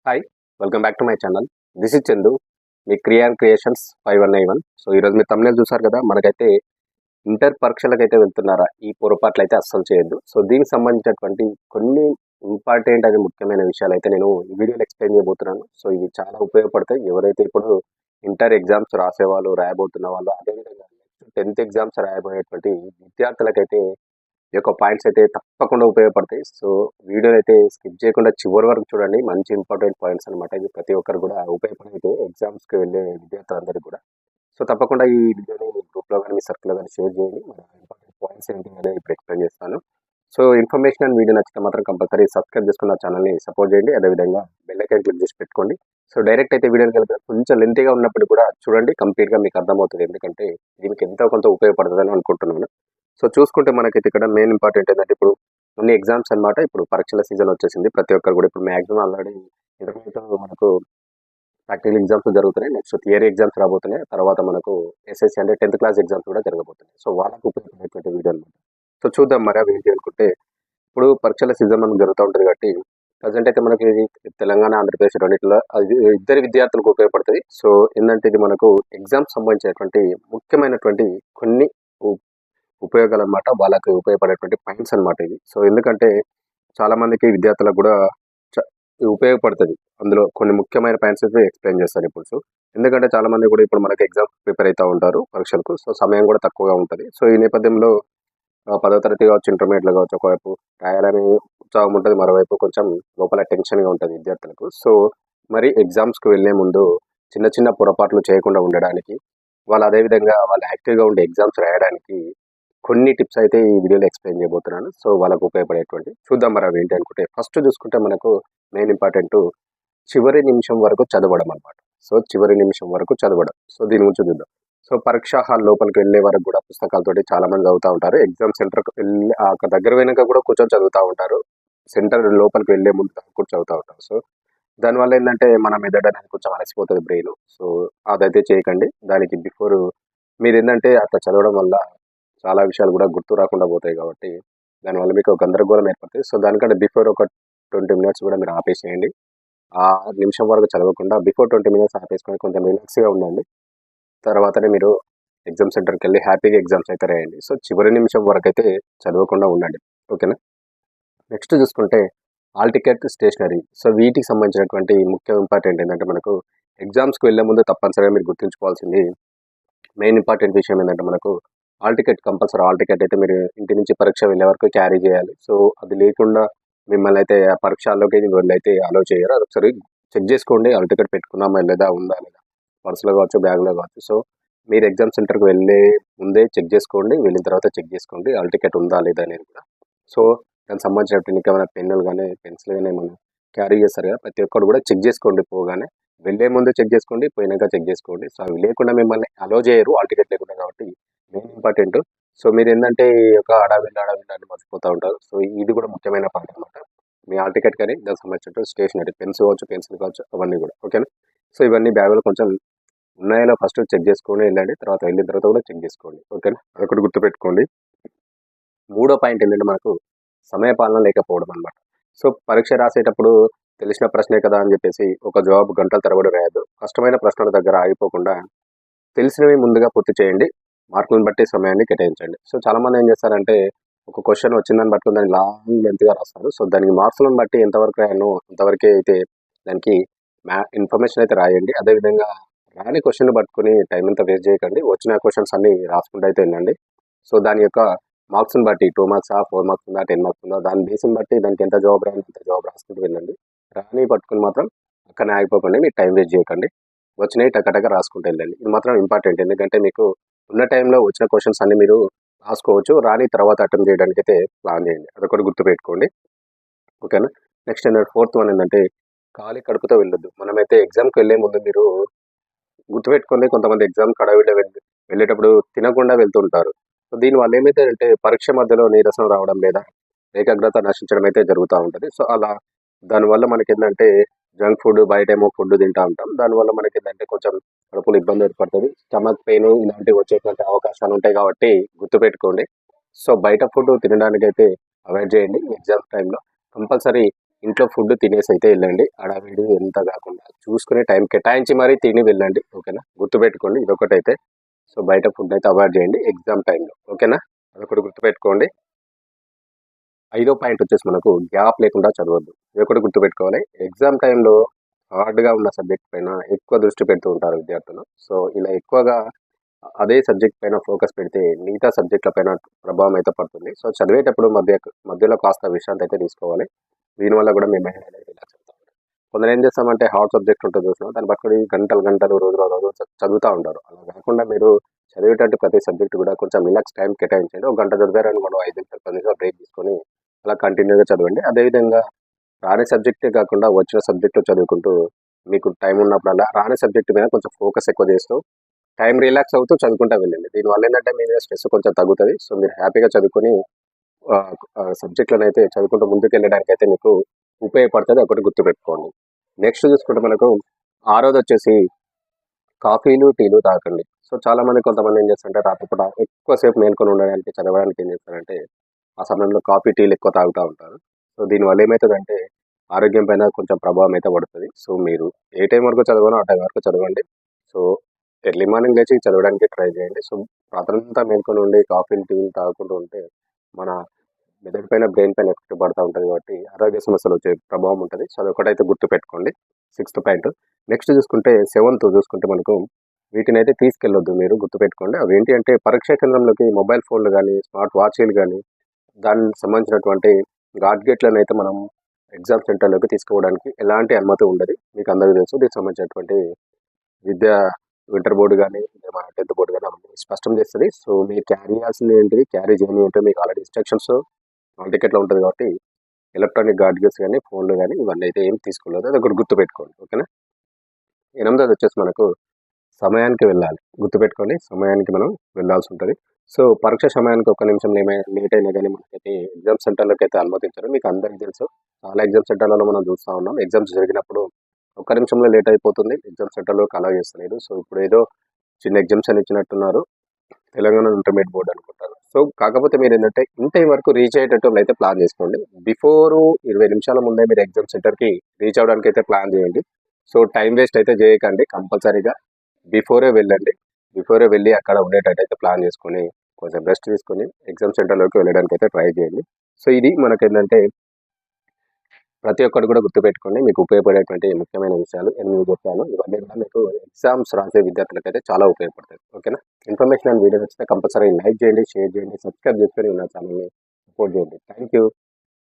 Hi, welcome back to my channel. This is Chandu, me creations 5191. So ఈరోజు మీరు తమ్మునేలు చూసారు కదా. మనకైతే ఇంటర్ పరీక్షలకైతే వెళ్తున్నారా, ఈ పొరపాట్లు అయితే అస్సలు చేయొద్దు. సో దీనికి సంబంధించినటువంటి కొన్ని ఇంపార్టెంట్ అది ముఖ్యమైన విషయాలు అయితే నేను ఈ వీడియోలో ఎక్స్ప్లెయిన్ చేయబోతున్నాను. సో ఇవి చాలా ఉపయోగపడతాయి ఎవరైతే ఇప్పుడు ఇంటర్ ఎగ్జామ్స్ రాసేవాళ్ళు, రాయబోతున్న వాళ్ళు, అదేవిధంగా 10th ఎగ్జామ్స్ రాయబోయేటువంటి విద్యార్థులకైతే ఈ యొక్క పాయింట్స్ అయితే తప్పకుండా ఉపయోగపడతాయి. సో వీడియోని అయితే స్కిప్ చేయకుండా చివరి వరకు చూడండి. మంచి ఇంపార్టెంట్ పాయింట్స్ అనమాట. ఇది ప్రతి ఒక్కరు కూడా ఉపయోగపడైతే ఎగ్జామ్స్కి వెళ్ళే విద్యార్థులందరికీ కూడా. సో తప్పకుండా ఈ వీడియోని మీ గ్రూప్లో కానీ మీ సర్కిల్లో కానీ షేర్ చేయండి. మన ఇంపార్టెంట్ పాయింట్స్ ఏంటి అనేది ఇప్పుడు ఎక్స్ప్లెయిన్ చేస్తాను. సో ఇన్ఫర్మేషన్ అండ్ వీడియో నచ్చితే మాత్రం కంపల్సరీ సబ్స్క్రైబ్ చేసుకున్న ఛానల్ని సపోర్ట్ చేయండి. అదేవిధంగా బెల్ ఐకాన్ క్లిక్ చేసి పెట్టుకోండి. సో డైరెక్ట్ అయితే వీడియోకి వెళ్తే కొంచెం లెంతీగా ఉన్నప్పుడు కూడా చూడండి, కంప్లీట్గా మీకు అర్థమవుతుంది. ఎందుకంటే ఇది మీకు ఎంతో కొంత ఉపయోగపడుతుందని అనుకుంటున్నాను. సో చూసుకుంటే మనకైతే ఇక్కడ మెయిన్ ఇంపార్టెంట్ ఏంటంటే ఇప్పుడు కొన్ని ఎగ్జామ్స్ అనమాట. ఇప్పుడు పరీక్షల సీజన్ వచ్చేసింది. ప్రతి ఒక్కరు కూడా ఇప్పుడు మ్యాక్సిమం ఆల్రెడీ ఇంటర్మీడియట్ మనకు ప్రాక్టికల్ ఎగ్జామ్స్ జరుగుతున్నాయి. నెక్స్ట్ థియరీ ఎగ్జామ్స్ రాబోతున్నాయి. తర్వాత మనకు ఎస్ఎస్సి అంటే 10th క్లాస్ ఎగ్జామ్స్ కూడా జరగబోతున్నాయి. సో వాళ్ళకు ఉపయోగపడేటువంటి వీడియో అనమాట. సో చూద్దాం మరి అవి ఏంటి అనుకుంటే, ఇప్పుడు పరీక్షల సీజన్ మనకు జరుగుతూ ఉంటుంది కాబట్టి ప్రజెంట్ అయితే మనకి తెలంగాణ, ఆంధ్రప్రదేశ్ రెండింటిలో అది ఇద్దరు విద్యార్థులకు ఉపయోగపడుతుంది. సో ఏంటంటే ఇది మనకు ఎగ్జామ్స్ సంబంధించినటువంటి ముఖ్యమైనటువంటి కొన్ని ఉపయోగాలు అనమాట. వాళ్ళకి ఉపయోగపడేటువంటి పాయింట్స్ అనమాట ఇవి. సో ఎందుకంటే చాలా మందికి విద్యార్థులకు కూడా ఉపయోగపడుతుంది. అందులో కొన్ని ముఖ్యమైన పాయింట్స్ అయితే ఎక్స్ప్లెయిన్ చేస్తాను ఇప్పుడు. సో ఎందుకంటే చాలా మంది కూడా ఇప్పుడు మనకి ఎగ్జామ్ ప్రిపేర్ అవుతూ ఉంటారు పరీక్షలకు. సో సమయం కూడా తక్కువగా ఉంటుంది. సో ఈ నేపథ్యంలో 10వ తరగతి కావచ్చు, ఇంటర్మీడియట్లో కావచ్చు, ఒకవైపు రాయాలని ఉత్సాహం ఉంటుంది, మరోవైపు కొంచెం లోపల టెన్షన్గా ఉంటుంది విద్యార్థులకు. సో మరి ఎగ్జామ్స్కి వెళ్ళే ముందు చిన్న చిన్న పొరపాట్లు చేయకుండా ఉండడానికి, వాళ్ళు అదేవిధంగా వాళ్ళు యాక్టివ్గా ఉండే ఎగ్జామ్స్ రాయడానికి కొన్ని టిప్స్ అయితే ఈ వీడియోలో ఎక్స్ప్లెయిన్ చేయబోతున్నాను. సో వాళ్ళకు ఉపయోగపడేటువంటి చూద్దాం మరి అవి ఏంటి అనుకుంటే, ఫస్ట్ చూసుకుంటే మనకు మెయిన్ ఇంపార్టెంట్ చివరి నిమిషం వరకు చదవడం అనమాట. సో చివరి నిమిషం వరకు చదవడం. సో దీని గురించి చూద్దాం. సో పరీక్షా హాల్ లోపలికి వెళ్ళే వరకు కూడా పుస్తకాలతోటి చాలా మంది చదువుతూ ఉంటారు. ఎగ్జామ్ సెంటర్కి వెళ్ళి అక్కడ దగ్గర వెనుక కూడా కూర్చొని చదువుతూ ఉంటారు. సెంటర్ లోపలికి వెళ్ళే ముందు కూడా చదువుతూ ఉంటారు. సో దానివల్ల ఏంటంటే మన మెదడు అనేది కొంచెం అలసిపోతుంది, బ్రెయిన్. సో అదైతే చేయకండి. దానికి బిఫోర్ మీరు ఏంటంటే అట్లా చదవడం వల్ల చాలా విషయాలు కూడా గుర్తు రాకుండా పోతాయి కాబట్టి దానివల్ల మీకు గందరగోళం ఏర్పడుతుంది. సో దానికంటే బిఫోర్ ఒక 20 మినిట్స్ కూడా మీరు ఆపేసేయండి. ఆ నిమిషం వరకు చదవకుండా బిఫోర్ 20 మినిట్స్ ఆపేసుకొని కొంచెం రిలాక్స్గా ఉండండి. తర్వాతనే మీరు ఎగ్జామ్ సెంటర్కి వెళ్ళి హ్యాపీగా ఎగ్జామ్స్ అయితే రాయండి. సో చివరి నిమిషం వరకు అయితే చదవకుండా ఉండండి. ఓకేనా. నెక్స్ట్ చూసుకుంటే హాల్ టికెట్, స్టేషనరీ. సో వీటికి సంబంధించినటువంటి ముఖ్య ఇంపార్టెంట్ ఏంటంటే మనకు ఎగ్జామ్స్కి వెళ్ళే ముందు తప్పనిసరిగా మీరు గుర్తుంచుకోవాల్సింది మెయిన్ ఇంపార్టెంట్ విషయం ఏంటంటే మనకు hall ticket compulsory. Hall ticket అయితే మీరు ఇంటి నుంచి పరీక్ష వెళ్ళే వరకు క్యారీ చేయాలి. సో అది లేకుండా మిమ్మల్ని అయితే ఆ పరీక్షల్లోకి అయితే అలో చేయరు. అది ఒకసారి చెక్ చేసుకోండి. హాల్ టికెట్ పెట్టుకున్నామా లేదా, ఉందా లేదా, పర్సులో కావచ్చు, బ్యాగ్లో కావచ్చు. సో మీరు ఎగ్జామ్ సెంటర్కి వెళ్ళే ముందే చెక్ చేసుకోండి, వెళ్ళిన తర్వాత చెక్ చేసుకోండి హాల్ టికెట్ ఉందా లేదా అనేది కూడా. సో దానికి సంబంధించినటువంటి ఇంకేమైనా పెన్నులు కానీ పెన్సిల్ కానీ ఏమైనా క్యారీ చేస్తారు కదా, ప్రతి ఒక్కరు కూడా చెక్ చేసుకోండి. పోగానే వెళ్ళే ముందు చెక్ చేసుకోండి, పోయినాక చెక్ చేసుకోండి. సో అవి లేకుండా మిమ్మల్ని అలో చేయరు హాల్ టికెట్ లేకుండా కాబట్టి మెయిన్ ఇంపార్టెంట్. సో మీరు ఏంటంటే ఈ యొక్క అడవిల్లు అని మర్చిపోతూ ఉంటారు. సో ఇది కూడా ముఖ్యమైన పాయింట్ అనమాట. మీ హాల్ టికెట్ కానీ దానికి సంబంధించిన స్టేషనరీ పెన్స్ కావచ్చు, పెన్సిల్ కావచ్చు, అవన్నీ కూడా. ఓకేనా. సో ఇవన్నీ బ్యాగులో కొంచెం ఉన్నాయో ఫస్ట్ చెక్ చేసుకొని వెళ్ళండి. తర్వాత వెళ్ళిన తర్వాత కూడా చెక్ చేసుకోండి. ఓకేనా. అదొకటి గుర్తుపెట్టుకోండి. మూడో పాయింట్ ఏంటంటే మనకు సమయపాలన లేకపోవడం అనమాట. సో పరీక్ష రాసేటప్పుడు తెలిసిన ప్రశ్నే కదా అని చెప్పేసి ఒక జవాబు గంటల తరబడి రాయద్దు. కష్టమైన ప్రశ్నల దగ్గర ఆగిపోకుండా తెలిసినవి ముందుగా పూర్తి చేయండి. మార్కులను బట్టి సమయాన్ని కేటాయించండి. సో చాలామంది ఏం చేస్తారంటే ఒక క్వశ్చన్ వచ్చిందని పట్టుకుని దాన్ని లాంగ్ లెంత్గా రాస్తారు. సో దానికి మార్కులను బట్టి ఎంతవరకు రాయను అంతవరకే అయితే దానికి ఇన్ఫర్మేషన్ అయితే రాయండి. అదేవిధంగా రాని క్వశ్చన్ పట్టుకుని టైం అంతా వేస్ట్ చేయకండి. వచ్చిన క్వశ్చన్స్ అన్ని రాసుకుంటూ అయితే వెళ్ళండి. సో దాని యొక్క మార్క్స్ని బట్టి 2 మార్క్సా, 4 మార్క్స్ ఉందా, 10 మార్క్స్ ఉందా, దాని బేస్ని బట్టి దానికి ఎంత జవాబు రాయాలి అంత జవాబు రాసుకుంటూ వెళ్ళండి. రాని పట్టుకుని మాత్రం అక్కడనే ఆగిపోకండి. మీరు టైం వేస్ట్ చేయకండి. వచ్చినవి టకటక రాసుకుంటూ వెళ్ళండి. ఇది మాత్రం ఇంపార్టెంట్. ఎందుకంటే మీకు ఉన్న టైంలో వచ్చిన క్వశ్చన్స్ అన్ని మీరు రాసుకోవచ్చు. రాని తర్వాత అటెంప్ట్ చేయడానికి అయితే ప్లాన్ చేయండి. అదొకటి గుర్తుపెట్టుకోండి. ఓకేనా. నెక్స్ట్ ఏంటంటే 4th వన్ ఏంటంటే ఖాళీ కడుపుతో వెళ్ళొద్దు. మనమైతే ఎగ్జామ్కి వెళ్ళే ముందు మీరు గుర్తుపెట్టుకోండి, కొంతమంది ఎగ్జామ్ కడవిలో వెళ్ళేటప్పుడు తినకుండా వెళ్తుంటారు. సో దీనివల్ల ఏమైతే అంటే పరీక్ష మధ్యలో నీరసం రావడం లేదా ఏకాగ్రత నశించడం అయితే జరుగుతూ ఉంటుంది. సో అలా దానివల్ల మనకి ఏంటంటే జంక్ ఫుడ్, బయట ఏమో ఫుడ్ తింటూ ఉంటాం. దానివల్ల మనకి ఏంటంటే కొంచెం కడుపులో ఇబ్బంది ఏర్పడుతుంది. స్టమక్ పెయిన్ ఇలాంటివి వచ్చేటువంటి అవకాశాలు ఉంటాయి కాబట్టి గుర్తుపెట్టుకోండి. సో బయట ఫుడ్ తినడానికైతే అవాయిడ్ చేయండి. ఎగ్జామ్స్ టైంలో కంపల్సరీ ఇంట్లో ఫుడ్ తినేసి అయితే వెళ్ళండి. హడావిడి ఎంత కాకుండా చూసుకుని టైం కేటాయించి మరీ తిని వెళ్ళండి. ఓకేనా, గుర్తుపెట్టుకోండి ఇదొకటైతే. సో బయట ఫుడ్ అయితే అవాయిడ్ చేయండి ఎగ్జామ్ టైంలో. ఓకేనా, అదొకటి గుర్తుపెట్టుకోండి. 5వ పాయింట్ వచ్చేసి మనకు గ్యాప్ లేకుండా చదవద్దు. ఇదొకటి గుర్తుపెట్టుకోవాలి. ఎగ్జామ్ టైంలో హార్డ్గా ఉన్న సబ్జెక్ట్ పైన ఎక్కువ దృష్టి పెడుతూ ఉంటారు విద్యార్థులు. సో ఇలా ఎక్కువగా అదే సబ్జెక్ట్ పైన ఫోకస్ పెడితే మిగతా సబ్జెక్టుల పైన ప్రభావం అయితే పడుతుంది. సో చదివేటప్పుడు మధ్యలో కాస్త విశ్రాంతి అయితే తీసుకోవాలి. దీనివల్ల కూడా మీ మైండ్ అనేది రిలాక్స్ అవుతా ఉంటుంది. కొందరు ఏం చేస్తామంటే హార్డ్ సబ్జెక్ట్ ఉంటుంది చూసినా దాన్ని పట్టుకొని గంటలు గంటలు రోజు చదువుతూ ఉంటారు. అలా కాకుండా మీరు చదివేటట్టు ప్రతి సబ్జెక్ట్ కూడా కొంచెం రిలాక్స్ టైం కేటాయించండి. ఒక గంట చదివారనుకోండి, 5 నిమిషాలు 10 నిమిషాలు బ్రేక్ తీసుకొని అలా కంటిన్యూగా చదవండి. అదేవిధంగా రాని సబ్జెక్టే కాకుండా వచ్చిన సబ్జెక్టు చదువుకుంటూ మీకు టైం ఉన్నప్పుడల్లా రాని సబ్జెక్ట్ మీద కొంచెం ఫోకస్ ఎక్కువ చేస్తూ టైం రిలాక్స్ అవుతూ చదువుకుంటూ వెళ్ళండి. దీనివల్ల ఏంటంటే మీ మీద స్ట్రెస్ కొంచెం తగ్గుతుంది. సో మీరు హ్యాపీగా చదువుకొని సబ్జెక్టులను అయితే చదువుకుంటూ ముందుకు వెళ్ళడానికి అయితే మీకు ఉపయోగపడుతుంది. ఒకటి గుర్తుపెట్టుకోండి. నెక్స్ట్ చూసుకుంటే మనకు 6వది వచ్చేసి కాఫీలు టీలు తాగండి. సో చాలామంది కొంతమంది ఏం చేస్తారంటే రాత్రిపూట ఎక్కువసేపు మేల్కొని ఉండడానికి చదవడానికి ఏం చేస్తారంటే ఆ సమయంలో కాఫీ టీలు ఎక్కువ తాగుతూ ఉంటారు. సో దీనివల్ల ఏమవుతుందంటే ఆరోగ్యం పైన కొంచెం ప్రభావం అయితే పడుతుంది. సో మీరు ఏ టైం వరకు చదవాలో ఆ టైం వరకు చదవండి. సో ఎర్లీ మార్నింగ్ లేచి చదవడానికి ట్రై చేయండి. సో రాత్రంతా మేల్కొని ఉండి కాఫీలు టీలు తాగుకుంటూ ఉంటే మన మెదడు పైన బ్రెయిన్ పైన ఎఫెక్ట్ పడుతూ ఉంటుంది కాబట్టి ఆరోగ్య సమస్యలు వచ్చే ప్రభావం ఉంటుంది. సో అదొకటైతే గుర్తుపెట్టుకోండి. 6th point. నెక్స్ట్ చూసుకుంటే 7th చూసుకుంటే మనకు వీటిని అయితే తీసుకెళ్ళొద్దు, మీరు గుర్తుపెట్టుకోండి. అవి ఏంటి అంటే పరీక్షా కేంద్రంలోకి మొబైల్ ఫోన్లు కానీ స్మార్ట్ వాచీలు కానీ దానికి సంబంధించినటువంటి గాడ్గెట్లను అయితే మనం ఎగ్జామ్ సెంటర్లోకి తీసుకోవడానికి ఎలాంటి అనుమతి ఉండదు. మీకు అందరికీ తెలుసు. దీనికి సంబంధించినటువంటి విద్యా ఇంటర్ బోర్డు కానీ మన 10th బోర్డు కానీ స్పష్టం చేస్తుంది. సో మీరు క్యారీ చేయాల్సింది ఏంటి, క్యారీ చేయని ఏంటో మీకు ఆల్రెడీ ఇన్స్ట్రక్షన్స్ హాల్ టికెట్లో ఉంటుంది కాబట్టి ఎలక్ట్రానిక్ గాడ్గెట్స్ కానీ ఫోన్లు కానీ ఇవన్నీ అయితే ఏం తీసుకోలేదు. అది ఒకటి గుర్తుపెట్టుకోండి. ఓకేనా. 8వది వచ్చేసి మనకు సమయానికి వెళ్ళాలి. గుర్తుపెట్టుకోండి, సమయానికి మనం వెళ్ళాల్సి ఉంటుంది. సో పరీక్ష సమయానికి ఒక్క నిమిషం లేట్ అయినా కానీ మనకైతే ఎగ్జామ్ సెంటర్లోకి అయితే అనుమతించరు. మీకు అందరికీ తెలుసు. చాలా ఎగ్జామ్ సెంటర్లలో మనం చూస్తూ ఉన్నాం. ఎగ్జామ్స్ జరిగినప్పుడు ఒక్క నిమిషంలో లేట్ అయిపోతుంది, ఎగ్జామ్ సెంటర్లోకి అలౌ చేస్తలేదు. సో ఇప్పుడు ఏదో చిన్న ఎగ్జామ్స్ అని ఇచ్చినట్టున్నారు, తెలంగాణ ఇంటర్మీడియట్ బోర్డు అనుకుంటాను. సో కాకపోతే మీరు ఏంటంటే ఇన్ టైం వరకు రీచ్ అయ్యేటట్టు అయితే ప్లాన్ చేసుకోండి. బిఫోర్ 20 నిమిషాల ముందే మీరు ఎగ్జామ్ సెంటర్కి రీచ్ అవ్వడానికి అయితే ప్లాన్ చేయండి. సో టైం వేస్ట్ అయితే చేయకండి. కంపల్సరీగా బిఫోరే వెళ్ళండి. బిఫోరే వెళ్ళి అక్కడ ఉండేటట్టు అయితే ప్లాన్ చేసుకొని కొంచెం రెస్ట్ తీసుకొని ఎగ్జామ్ సెంటర్లోకి వెళ్ళడానికి అయితే ట్రై చేయండి. సో ఇది మనకేంటంటే ప్రతి ఒక్కరు కూడా గుర్తుపెట్టుకోండి. మీకు ఉపయోగపడేటువంటి ముఖ్యమైన విషయాలు 8 చెప్పాను. ఇవన్నీ కూడా మీకు ఎగ్జామ్స్ రాసే విద్యార్థులకు అయితే చాలా ఉపయోగపడతాయి. ఓకేనా. ఇన్ఫర్మేషన్ అండ్ వీడియో నచ్చితే కంపల్సరీ లైక్ చేయండి, షేర్ చేయండి, సబ్స్క్రైబ్ చేసుకొని నా ఛానల్ని సపోర్ట్ చేయండి. Thank you.